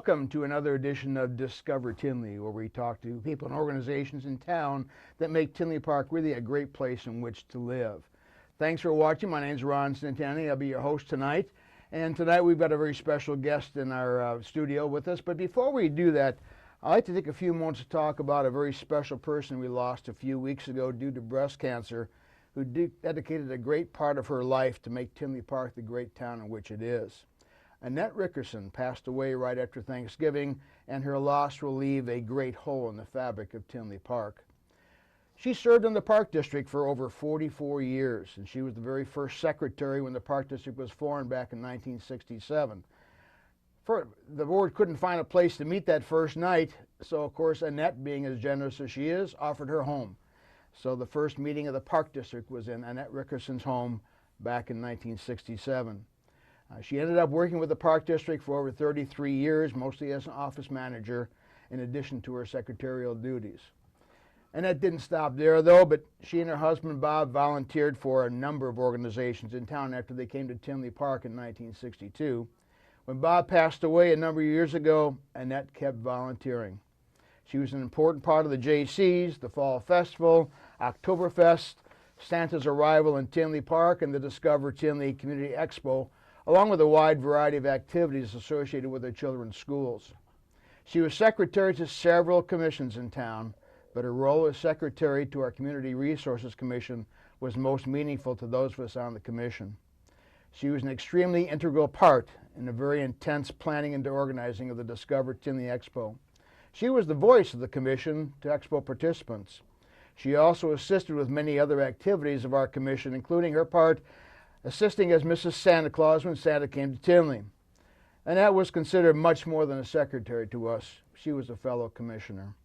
Welcome to another edition of Discover Tinley, where we talk to people and organizations in town that make Tinley Park really a great place in which to live. Thanks for watching. My name is Ron Centanni. I'll be your host tonight. And tonight we've got a very special guest in our studio with us. But before we do that, I'd like to take a few moments to talk about a very special person we lost a few weeks ago due to breast cancer, who dedicated a great part of her life to make Tinley Park the great town in which it is. Annette Rickerson passed away right after Thanksgiving, and her loss will leave a great hole in the fabric of Tinley Park. She served in the Park District for over 44 years, and she was the very first secretary when the Park District was formed back in 1967. The board couldn't find a place to meet that first night, so of course Annette, being as generous as she is, offered her home. So the first meeting of the Park District was in Annette Rickerson's home back in 1967. She ended up working with the Park District for over 33 years, mostly as an office manager, in addition to her secretarial duties. And that didn't stop there, though, but she and her husband, Bob, volunteered for a number of organizations in town after they came to Tinley Park in 1962. When Bob passed away a number of years ago, Annette kept volunteering. She was an important part of the JCs, the Fall Festival, Oktoberfest, Santa's arrival in Tinley Park, and the Discover Tinley Community Expo, along with a wide variety of activities associated with their children's schools. She was secretary to several commissions in town, but her role as secretary to our Community Resources Commission was most meaningful to those of us on the commission. She was an extremely integral part in the very intense planning and organizing of the Discover Tinley Expo. She was the voice of the commission to Expo participants. She also assisted with many other activities of our commission, including her part assisting as Mrs. Santa Claus when Santa came to Tinley. And that was considered much more than a secretary to us. She was a fellow commissioner.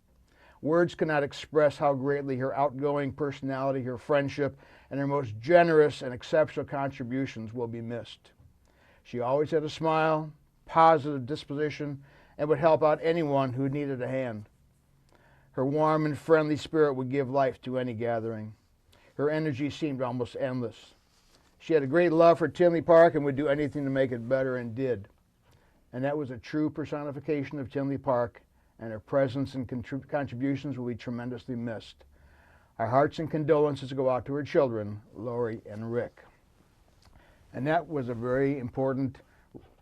Words cannot express how greatly her outgoing personality, her friendship, and her most generous and exceptional contributions will be missed. She always had a smile, positive disposition, and would help out anyone who needed a hand. Her warm and friendly spirit would give life to any gathering. Her energy seemed almost endless. She had a great love for Tinley Park and would do anything to make it better, and did. And that was a true personification of Tinley Park, and her presence and contributions will be tremendously missed. Our hearts and condolences go out to her children, Lori and Rick. And that was a very important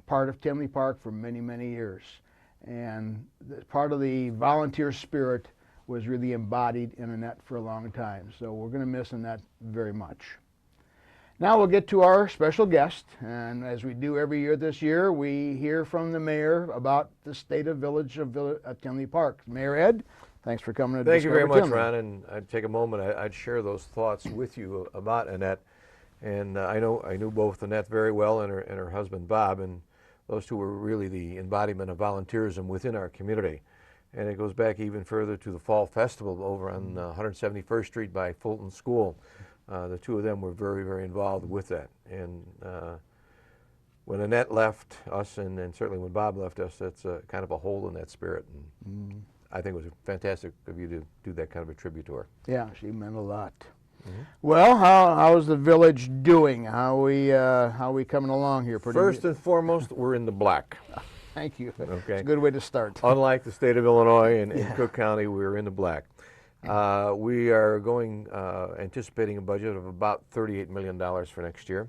part of Tinley Park for many, many years. And part of the volunteer spirit was really embodied in Annette for a long time. So we're going to miss Annette very much. Now we'll get to our special guest, and as we do every year this year, we hear from the mayor about the state of village of Tinley Park. Mayor Ed, thanks for coming to Thank you very much, Tinley. Ron, and I'd take a moment, I'd share those thoughts with you about Annette. And I knew both Annette very well and her husband Bob, and those two were really the embodiment of volunteerism within our community. And it goes back even further to the Fall Festival over on 171st Street by Fulton School. The two of them were very, very involved with that. And when Annette left us, and certainly when Bob left us, that's kind of a hole in that spirit. And I think it was fantastic of you to do that kind of a tribute to her. Yeah, she meant a lot. Well, how's the village doing? How are we coming along here? First and foremost, we're in the black. Thank you. Okay. It's a good way to start. Unlike the state of Illinois and Cook County, we're in the black. We are anticipating a budget of about $38 million for next year.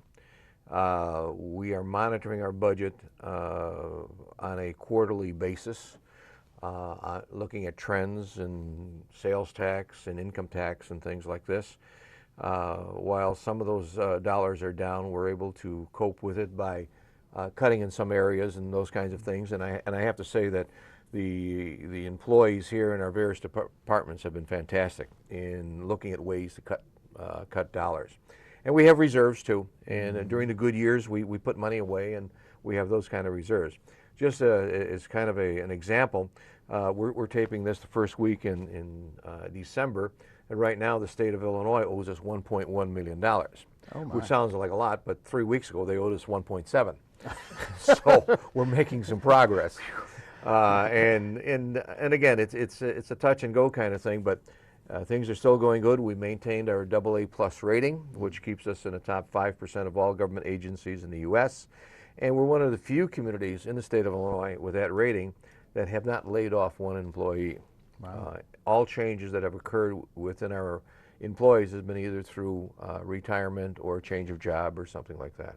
We are monitoring our budget on a quarterly basis, looking at trends in sales tax and income tax and things like this. While some of those dollars are down, we're able to cope with it by cutting in some areas and those kinds of things. And I have to say that the employees here in our various departments have been fantastic in looking at ways to cut dollars. And we have reserves too. And during the good years, we put money away, and we have those kind of reserves. Just as kind of an example, we're taping this the first week in December, and right now the state of Illinois owes us $1.1 million, which sounds like a lot, but 3 weeks ago they owed us 1.7. So we're making some progress. And again, it's a touch and go kind of thing, but things are still going good. We maintained our AA+ rating, which keeps us in the top 5% of all government agencies in the U.S. And we're one of the few communities in the state of Illinois with that rating that have not laid off one employee. Wow. All changes that have occurred within our employees has been either through retirement or change of job or something like that.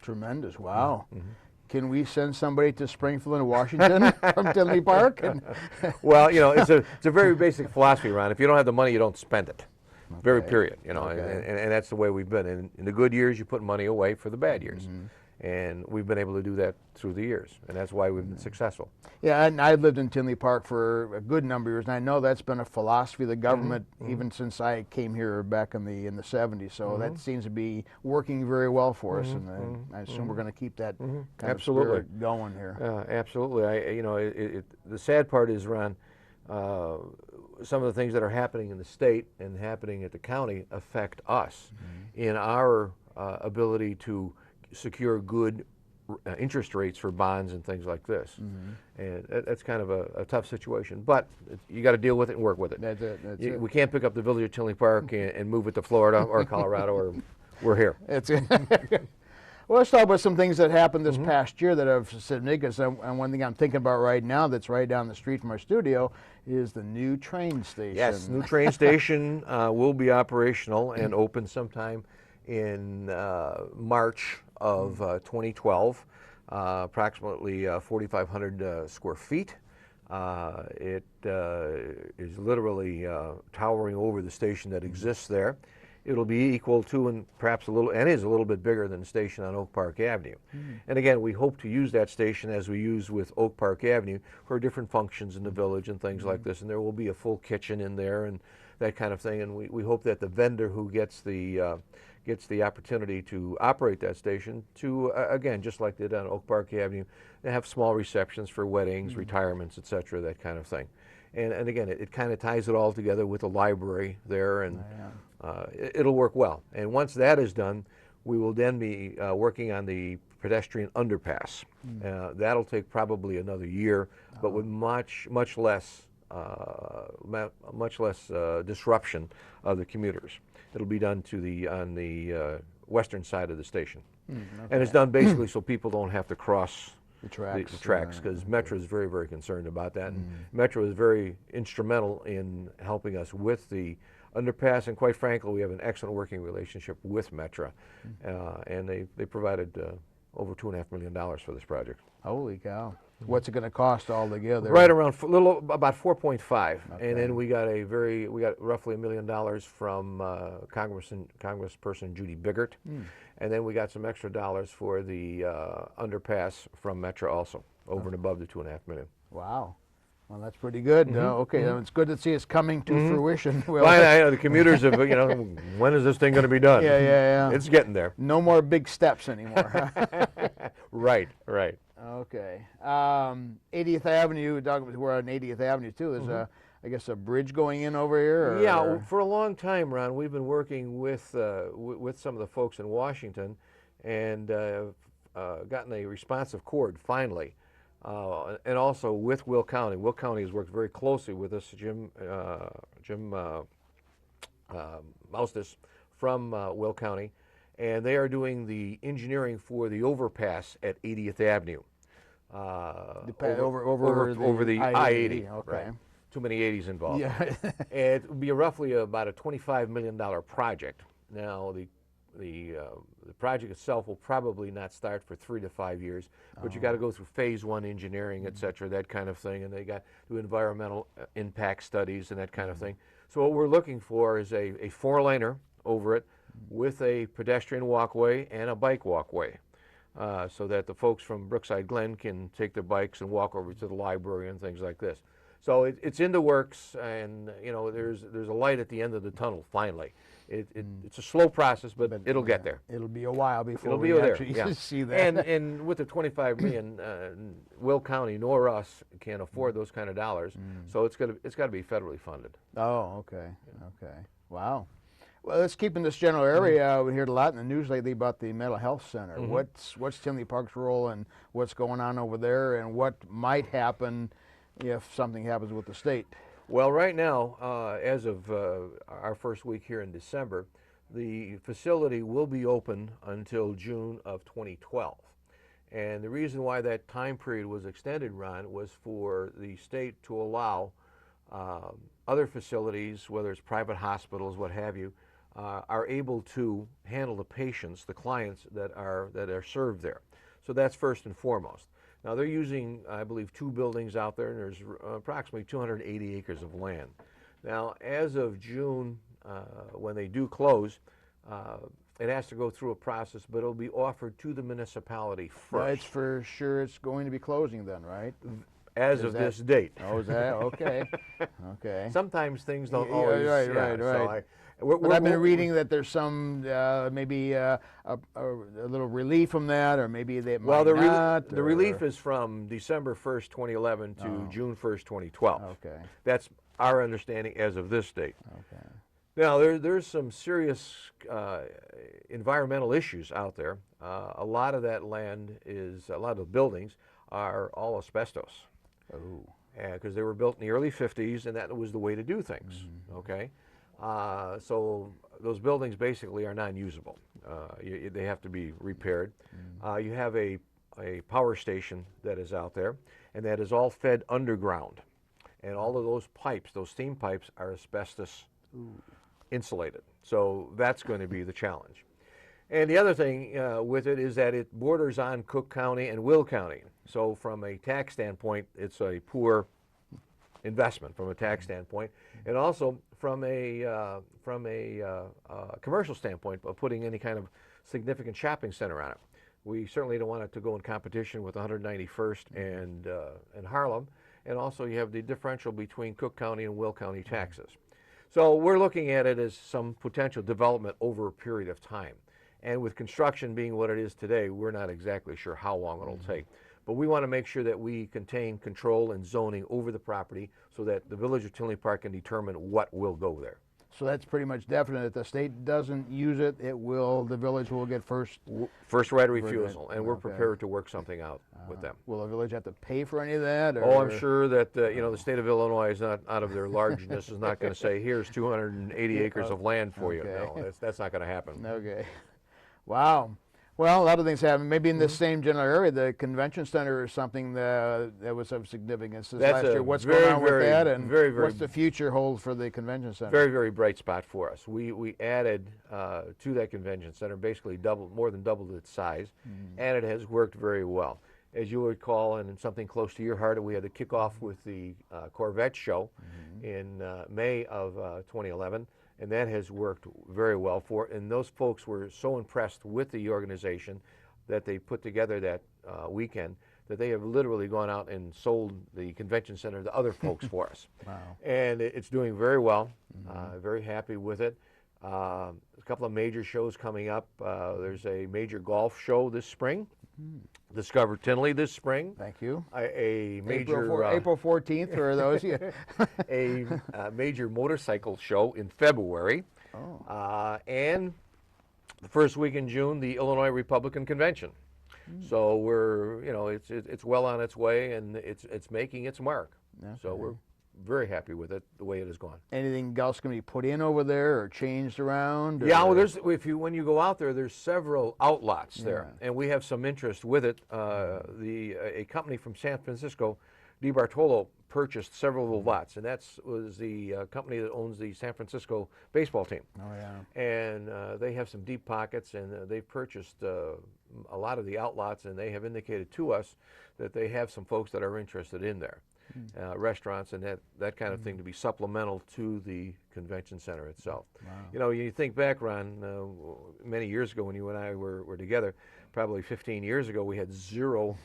Tremendous. Wow. Mm-hmm. Can we send somebody to Springfield and Washington from Tinley Park? Well, you know, it's a very basic philosophy, Ron. If you don't have the money, you don't spend it. Very Okay. period. You know, Okay. and that's the way we've been. In the good years, you put money away for the bad years. Mm-hmm. And we've been able to do that through the years, and that's why we've been successful. Yeah, and I've lived in Tinley Park for a good number of years, and I know that's been a philosophy of the government even since I came here back in the 70s. So that seems to be working very well for us, and I assume we're going to keep that kind Absolutely. of spirit going here. Absolutely. You know, the sad part is, Ron, some of the things that are happening in the state and happening at the county affect us in our ability to secure good interest rates for bonds and things like this. And that's kind of a tough situation, but you got to deal with it and work with it. That's it. That's it. We can't pick up the village of Tinley Park and move it to Florida or Colorado, or we're here. It's well, let's talk about some things that happened this past year that have significance. And one thing I'm thinking about right now that's right down the street from our studio is the new train station. Yes, new train station will be operational and open sometime in March of 2012, approximately 4,500 square feet. It is literally towering over the station that exists there. It'll be equal to, and perhaps a little, and is a little bit bigger than the station on Oak Park Avenue. And again, we hope to use that station as we use with Oak Park Avenue for different functions in the village and things like this. And there will be a full kitchen in there and that kind of thing. And we hope that the vendor who gets the opportunity to operate that station to, again, just like they did on Oak Park Avenue, they have small receptions for weddings, retirements, etc., that kind of thing. And again, it kind of ties it all together with the library there, and it'll work well. And once that is done, we will then be working on the pedestrian underpass. That'll take probably another year, but with much less disruption of the commuters. It'll be done on the western side of the station. And it's done basically so people don't have to cross the tracks, because Metro is very, very concerned about that. And Metro is very instrumental in helping us with the underpass, and quite frankly, we have an excellent working relationship with Metro. And they provided over $2.5 million for this project. Holy cow. What's it going to cost altogether? Right around about 4.5, and then we got roughly $1 million from Congressperson Judy Biggert, and then we got some extra dollars for the underpass from Metro also, over and above the $2.5 million. Wow. Well, that's pretty good. Okay, it's good to see it's coming to fruition. Well, I know the commuters have, when is this thing going to be done? Yeah. It's getting there. No more big steps anymore. Right. Okay. 80th Avenue, we're on 80th Avenue too. There's I guess a bridge going in over here? Yeah, for a long time, Ron, we've been working with some of the folks in Washington and gotten a responsive chord finally. And also with Will County. Will County has worked very closely with us. Jim Maustis from Will County, and they are doing the engineering for the overpass at 80th Avenue. Over the I-80. Okay. Right. Too many 80s involved. Yeah. It would be roughly about a $25 million project. Now, the project itself will probably not start for 3 to 5 years, but you got to go through phase 1 engineering, et cetera, that kind of thing, and they got to do environmental impact studies and that kind of thing. So what we're looking for is a 4-laner over it with a pedestrian walkway and a bike walkway, so that the folks from Brookside Glen can take their bikes and walk over to the library and things like this. So it's in the works, and there's a light at the end of the tunnel finally. It's a slow process, but it'll get there. It'll be a while before we actually see that. And with the $25 million, Will County nor us can afford those kind of dollars, so it's got to be federally funded. Oh, okay. Wow. Well, let's keep in this general area. We heard a lot in the news lately about the mental health center. What's Tinley Park's role, and what's going on over there, and what might happen if something happens with the state? Well, right now, as of our first week here in December, the facility will be open until June of 2012. And the reason why that time period was extended, Ron, was for the state to allow other facilities, whether it's private hospitals, what have you, are able to handle the patients, the clients that are served there. So that's first and foremost. Now they're using, I believe, 2 buildings out there, and there's approximately 280 acres of land. Now, as of June, when they do close, it has to go through a process, but it'll be offered to the municipality first. It's for sure it's going to be closing then, right? As of this date. Oh, is that? Okay. Okay. Sometimes things don't always. Right. So but I've been reading that there's some maybe a little relief from that, or maybe they might not. The relief is from December 1st, 2011 to June 1st, 2012. Okay. That's our understanding as of this date. Okay. Now, there's some serious environmental issues out there. A lot of that land a lot of the buildings are all asbestos. Oh. Because they were built in the early 50s, and that was the way to do things, okay? So those buildings basically are non-usable. They have to be repaired. You have a power station that is out there, and that is all fed underground. And all of those pipes, those steam pipes, are asbestos insulated. So that's going to be the challenge. And the other thing with it is that it borders on Cook County and Will County. So from a tax standpoint, it's a poor investment from a tax standpoint, and also from a commercial standpoint of putting any kind of significant shopping center on it. We certainly don't want it to go in competition with 191st and Harlem, and also you have the differential between Cook County and Will County taxes. So we're looking at it as some potential development over a period of time. And with construction being what it is today, we're not exactly sure how long it'll take. But we want to make sure that we contain control and zoning over the property so that the Village of Tinley Park can determine what will go there. So that's pretty much definite. If the state doesn't use it, the village will get first right of refusal, and we're prepared to work something out with them. Will the village have to pay for any of that? Or? Oh, I'm sure that the state of Illinois is not, out of their largeness, is not going to say, here's 280 acres of land for you. No, that's not going to happen. Okay. Wow. Well, a lot of things happen. Maybe in this same general area, the convention center is something that was of significance this last year. What's going on with that, and what's the future hold for the convention center? Very, very bright spot for us. We added to that convention center, basically more than doubled its size, and it has worked very well. As you recall, and something close to your heart, we had the kickoff with the Corvette show in May of 2011. And that has worked very well for it. And those folks were so impressed with the organization that they put together that weekend that they have literally gone out and sold the convention center to other folks for us. Wow. And it's doing very well. Very happy with it. A couple of major shows coming up. There's a major golf show this spring. Discover Tinley this spring. Thank you. A major April 14th for those. a major motorcycle show in February. And the first week in June, the Illinois Republican Convention. So we're, it's well on its way, and it's making its mark. Okay. So we're very happy with it, the way it has gone. Anything else going to be put in over there or changed around? Or? Yeah, well, when you go out there, there's several outlots there, and we have some interest with it. A company from San Francisco, DiBartolo, purchased several lots, and that was the company that owns the San Francisco baseball team. Oh, yeah. And they have some deep pockets, and they've purchased a lot of the outlots, and they have indicated to us that they have some folks that are interested in there. Restaurants and that kind of thing to be supplemental to the convention center itself. Wow. You think back, Ron, many years ago when you and I were together, probably 15 years ago, we had 0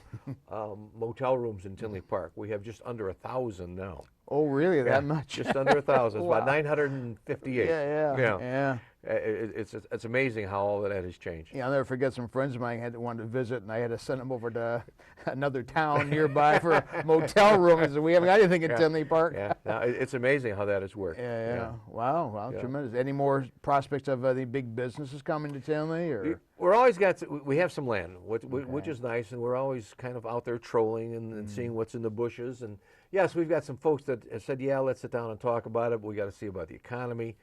motel rooms in Tinley Park. We have just under 1,000 now. Oh, really? That much? Just under 1,000. It's about 958. Yeah. It's amazing how all of that has changed. Yeah, I'll never forget some friends of mine wanted to visit, and I had to send them over to another town nearby for a motel room. I said, we haven't got anything in Tinley Park. Yeah, no, it's amazing how that has worked. Yeah. Wow, tremendous. Any more prospects of the big businesses coming to Tinley? Or? We're always we have some land, which is nice, and we're always kind of out there trolling and seeing what's in the bushes. And yes, we've got some folks that have said, yeah, let's sit down and talk about it, but we got to see about the economy.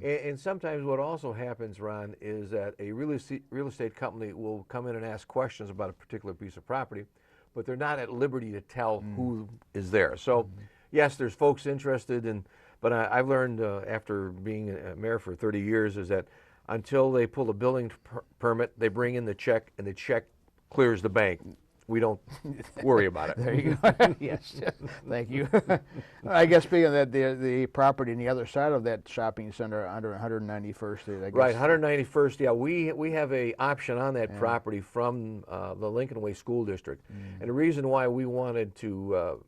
And sometimes what also happens, Ron, is that a real estate company will come in and ask questions about a particular piece of property, but they're not at liberty to tell who is there. So yes, there's folks interested in, but I've learned after being a mayor for 30 years is that until they pull the building permit, they bring in the check, and the check clears the bank. We don't worry about it. There you go. Yes, thank you. I guess speaking of that, the property on the other side of that shopping center under 191st Street, I guess. Right, 191st. Yeah, we have a option on that property from the Lincoln Way School District, and the reason why we wanted to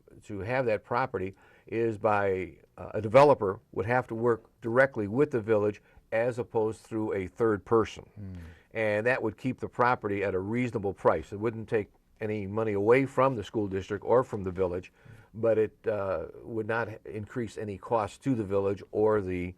have that property is by a developer would have to work directly with the village as opposed through a third person, and that would keep the property at a reasonable price. It wouldn't take any money away from the school district or from the village, but it would not increase any cost to the village or the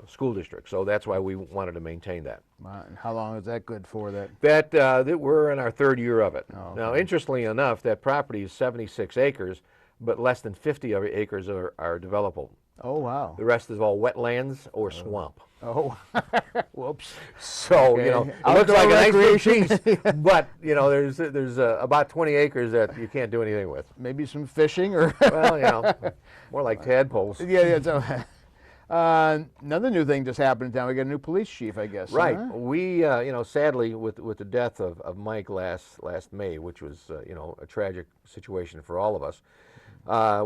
school district. So that's why we wanted to maintain that. And how long is that good for? That we're in our third year of it. Oh, okay. Now, interestingly enough, that property is 76 acres, but less than 50 of the acres are developable. Oh, wow. The rest is all wetlands or swamp. Oh, whoops. So, Okay. you know, it Outdoor looks like a nice big recreation. piece, but, you know, there's about 20 acres that you can't do anything with. Maybe some fishing or... Well, you know, more like tadpoles. Yeah. So, another new thing just happened in town. We got a new police chief, I guess. Right. Huh? We, you know, sadly, with the death of Mike last May, which was, you know, a tragic situation for all of us,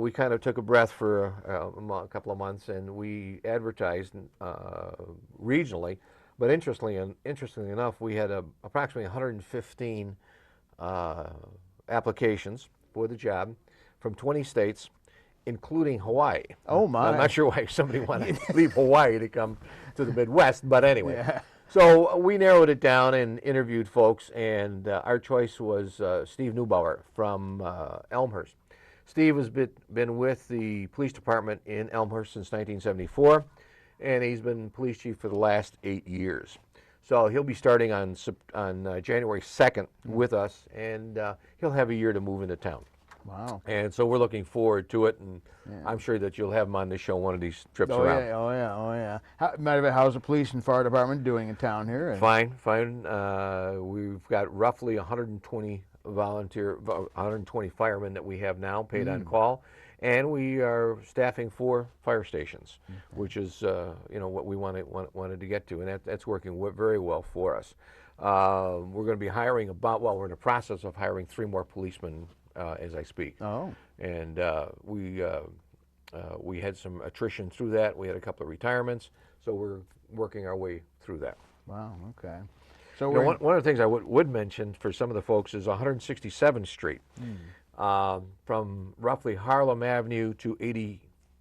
we kind of took a breath for a couple of months, and we advertised regionally. But interestingly enough, we had approximately 115 applications for the job from 20 states, including Hawaii. Oh, my. I'm not sure why somebody wanted to leave Hawaii to come to the Midwest, but anyway. Yeah. So we narrowed it down and interviewed folks, and our choice was Steve Neubauer from Elmhurst. Steve has been with the police department in Elmhurst since 1974, and he's been police chief for the last 8 years. So he'll be starting on January 2nd with us, and he'll have a year to move into town. Wow. And so we're looking forward to it, and I'm sure that you'll have him on the show one of these trips around. Oh, yeah. How's the police and fire department doing in town here? Fine. We've got roughly 120 firemen that we have now paid on call, and we are staffing 4 fire stations, which is you know, what we wanted to get to, and that's working very well for us. We're going to be hiring we're in the process of hiring 3 more policemen as I speak. Oh. And we had some attrition through that. We had a couple of retirements, so we're working our way through that. Wow, okay. So you know, one of the things I would mention for some of the folks is 167th Street, from roughly Harlem Avenue to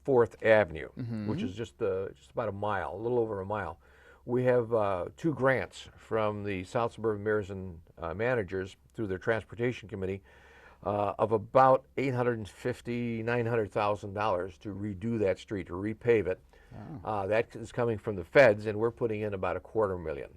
84th Avenue, which is just about a little over a mile. We have 2 grants from the South Suburban Mayors and Managers through their Transportation Committee of about $850,000, $900,000 to redo that street, to repave it. Oh. That is coming from the feds, and we're putting in about $250,000.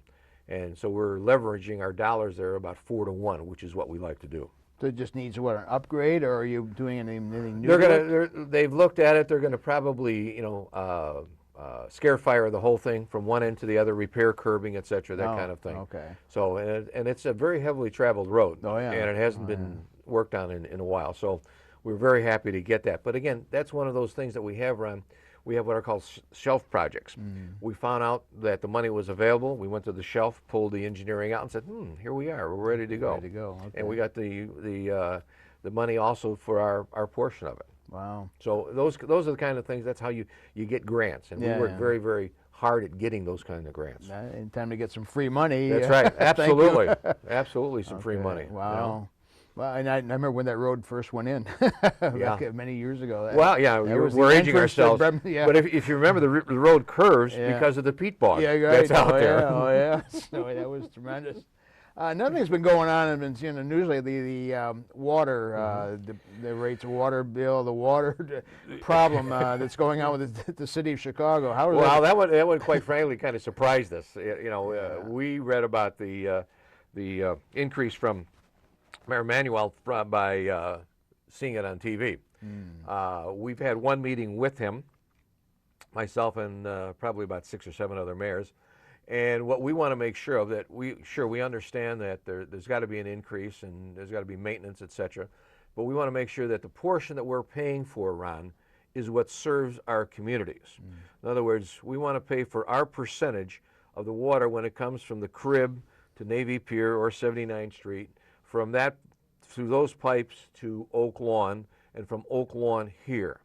And so we're leveraging our dollars there about 4 to 1, which is what we like to do. So it just needs what, an upgrade, or are you doing anything new? They've looked at it. They're going to probably, you know, scare fire the whole thing from one end to the other, repair curbing, etc., that kind of thing. Okay. So and it's a very heavily traveled road. Oh, yeah. And it hasn't been worked on in a while. So we're very happy to get that. But again, that's one of those things that we have, Ron. We have what are called shelf projects. We found out that the money was available. We went to the shelf, pulled the engineering out, and said, here we are. We're ready to go. Ready to go. Okay. And we got the money also for our portion of it. Wow. So those are the kind of things. That's how you get grants, and we work very, very hard at getting those kind of grants. In time to get some free money. That's right. Absolutely. Absolutely some free money. Wow. You know? Well, and I remember when that road first went in, many years ago. We're aging ourselves. But if you remember, the road curves because of the peat bog that's out there. Oh, yeah. So that was tremendous. Another thing's been going on, I've been seeing in the news lately, the water, the rates of water bill, the water problem that's going on with the city of Chicago. How is Well, that one quite frankly kind of surprised us. We read about the increase from Mayor Manuel by seeing it on TV. We've had one meeting with him, myself and probably about 6 or 7 other mayors. And what we want to make sure of that, we understand that there's got to be an increase and there's got to be maintenance, et cetera. But we want to make sure that the portion that we're paying for, Ron, is what serves our communities. In other words, we want to pay for our percentage of the water when it comes from the Crib to Navy Pier or 79th Street, from that through those pipes to Oak Lawn, and from Oak Lawn here.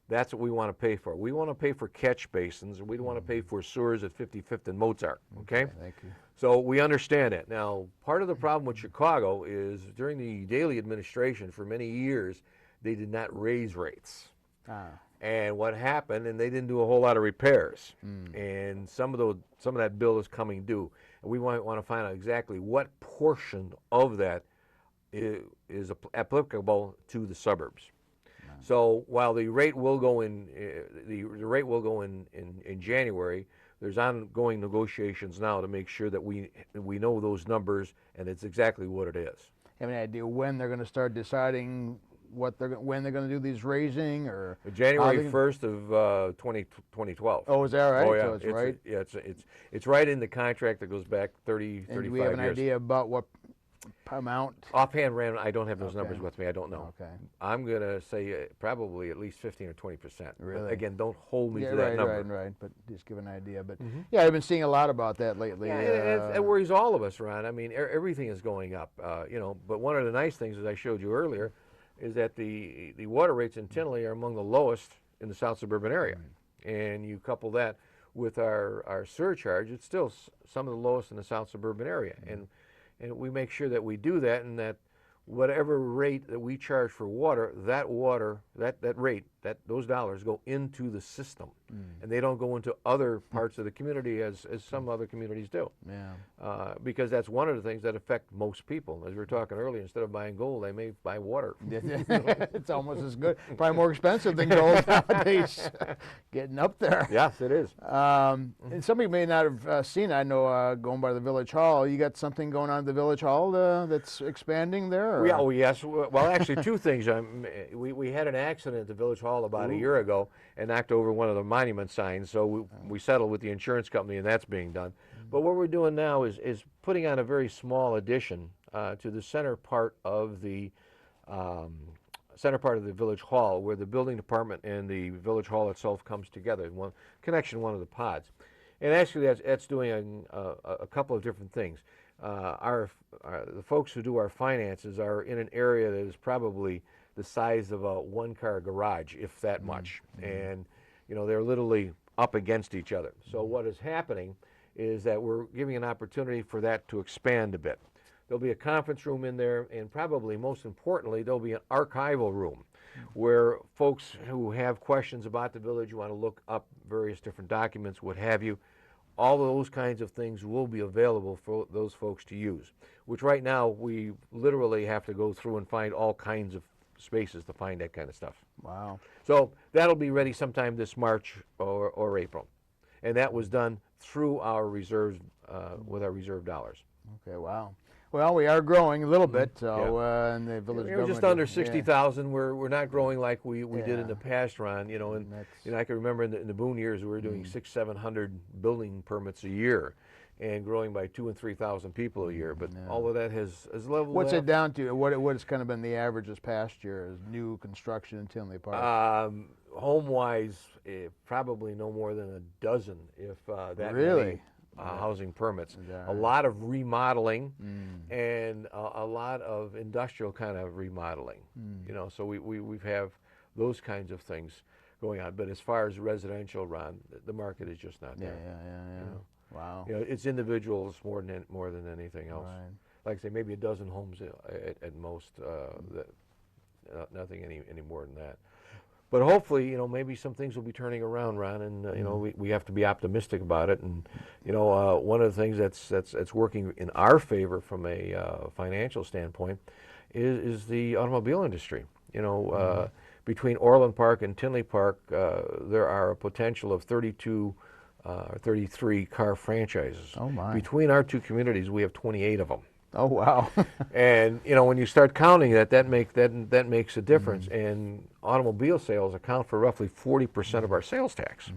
That's what we want to pay for. We want to pay for catch basins, and we don't want to pay for sewers at 55th and Mozart, okay? Thank you. So we understand it. Now, part of the problem with Chicago is during the Daley administration for many years, they did not raise rates. And what happened, and they didn't do a whole lot of repairs. And some of that bill is coming due. And we might want to find out exactly what portion of that is applicable to the suburbs. So while the rate will go in, the rate will go in January, there's ongoing negotiations now to make sure that we know those numbers and it's exactly what it is. Have any idea when they're going to start deciding when they're going to do these raising, or January 1st of 2012. Oh, is that right? Oh, yeah. So it's right. Yeah, it's right in the contract that goes back 30, 35 years. Do we have an idea about what amount? Offhand, Rand, I don't have those numbers with me. I don't know. Okay. I'm going to say probably at least 15 or 20%. Really? But again, don't hold me to that right, number. Right. But just give an idea. But yeah, I've been seeing a lot about that lately. Yeah, it worries all of us, Ron. I mean, everything is going up. But one of the nice things, as I showed you earlier, is that the water rates in Tinley are among the lowest in the South Suburban area. And you couple that with our surcharge, it's still some of the lowest in the South Suburban area. And we make sure that we do that, and that whatever rate that we charge for water, that rate, those dollars go into the system, and they don't go into other parts of the community as some other communities do. Yeah. Because that's one of the things that affect most people. As we were talking earlier, instead of buying gold, they may buy water. It's almost as good, probably more expensive than gold nowadays. Getting up there. Yes, it is. And some of you may not have seen, I know, going by the Village Hall, you got something going on at the Village Hall that's expanding there? Or? Yeah, oh, yes. Well, actually, two things. We had an accident at the Village Hall about a year ago and knocked over one of the monument signs, so we settled with the insurance company, and that's being done. But what we're doing now is putting on a very small addition to the center part of the Village Hall, where the building department and the Village Hall itself comes together in one of the pods. And actually, that's doing a couple of different things. The folks who do our finances are in an area that is probably the size of a one-car garage, if that much. And, they're literally up against each other. So what is happening is that we're giving an opportunity for that to expand a bit. There'll be a conference room in there, and probably most importantly, there'll be an archival room where folks who have questions about the village, want to look up various different documents, what have you, all of those kinds of things will be available for those folks to use, which right now we literally have to go through and find all kinds of spaces to find that kind of stuff. Wow. So that'll be ready sometime this March or April. And that was done through our reserves, with our reserve dollars. Okay, wow. Well, we are growing a little bit, so and the village government. Just under 60,000. We're not growing like we did in the past, Ron. I can remember in the Boone years we were doing 600-700 building permits a year, and growing by 2,000 and 3,000 people a year. But all of that has leveled. What's out. it down to? What has kind of been the average this past year as new construction in Tinley Park? Home-wise, probably no more than a dozen, if that really. Many. Housing permits, a lot of remodeling, and a lot of industrial kind of remodeling. So we have those kinds of things going on. But as far as residential, Ron, the market is just not there. Yeah. Wow. It's individuals more than anything else. Right. Like I say, maybe a dozen homes at most. Nothing any more than that. But hopefully, maybe some things will be turning around, Ron, and we have to be optimistic about it. And one of the things that's working in our favor from a financial standpoint is the automobile industry. Between Orland Park and Tinley Park, there are a potential of 32 or 33 car franchises. Oh my! Between our two communities, we have 28 of them. Oh wow! And when you start counting that makes a difference. And automobile sales account for roughly 40% of our sales tax.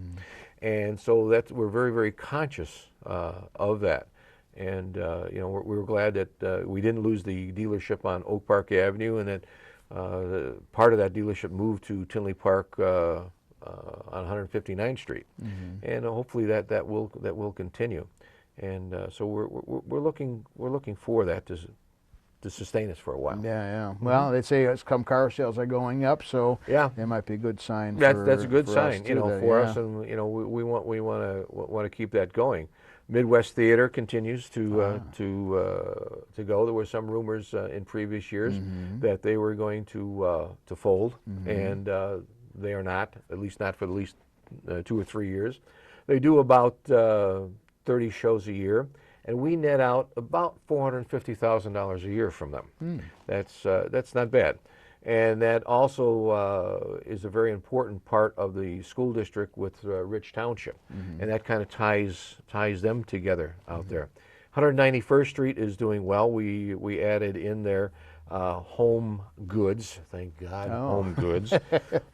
And so we're very, very conscious of that. And we were glad that we didn't lose the dealership on Oak Park Avenue, and that part of that dealership moved to Tinley Park on 159th Street. And hopefully that will continue. And so we're looking for that to sustain us for a while. Yeah. Well, they say it's car sales are going up, so yeah, that might be a good sign. That's a good sign, for us, and we want to keep that going. Midwest Theater continues to go. There were some rumors in previous years that they were going to fold, and they are not, at least not for at least 2 or 3 years. They do about 30 shows a year, and we net out about $450,000 a year from them. That's not bad, and that also is a very important part of the school district with Rich Township, and that kind of ties them together out there. 191st Street is doing well. We added in there home goods, thank God, home goods.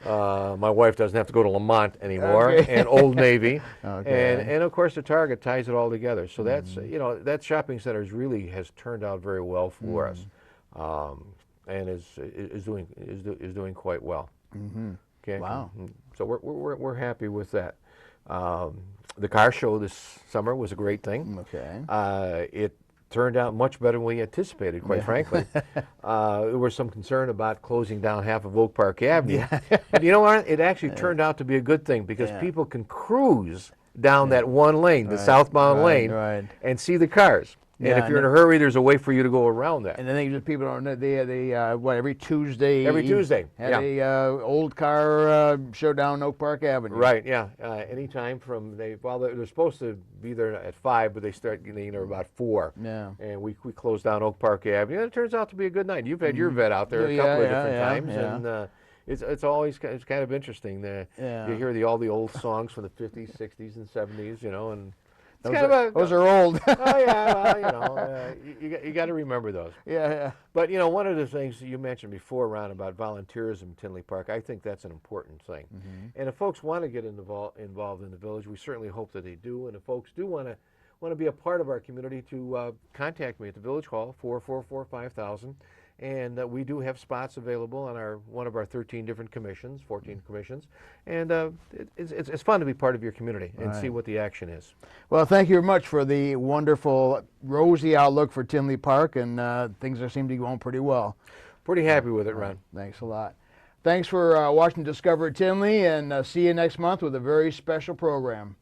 My wife doesn't have to go to Lamont anymore, and Old Navy, and of course the Target ties it all together. So that's that shopping center really has turned out very well for us, and is doing quite well. Okay. Wow. So we're happy with that. The car show this summer was a great thing. Okay. It turned out much better than we anticipated, quite frankly. There was some concern about closing down half of Oak Park Avenue. But you know what? It actually turned out to be a good thing, because people can cruise down that one lane, the southbound lane, and see the cars. And if you're in a hurry, there's a way for you to go around that. And I think just people don't know, they every Tuesday. Every Tuesday, had a old car show down Oak Park Avenue. Right, yeah. Anytime from they're supposed to be there at 5, but they start about 4. Yeah. And we closed down Oak Park Avenue, and it turns out to be a good night. You've had your vet out there a couple of different times, and it's always kind of interesting. You hear all the old songs from the 50s, 60s, and 70s, and. Those are old. Oh yeah, well, you got to remember those. Yeah. But one of the things you mentioned before, Ron, about volunteerism in Tinley Park, I think that's an important thing. And if folks want to get involved in the village, we certainly hope that they do. And if folks do want to be a part of our community, to contact me at the Village Hall, 444-5000. And we do have spots available on one of our 13 different commissions, 14 commissions, and it's fun to be part of your community and see what the action is. Well, thank you very much for the wonderful, rosy outlook for Tinley Park, and things seem to be going pretty well. Pretty happy with it, Ron. Thanks a lot. Thanks for watching Discover Tinley, and see you next month with a very special program.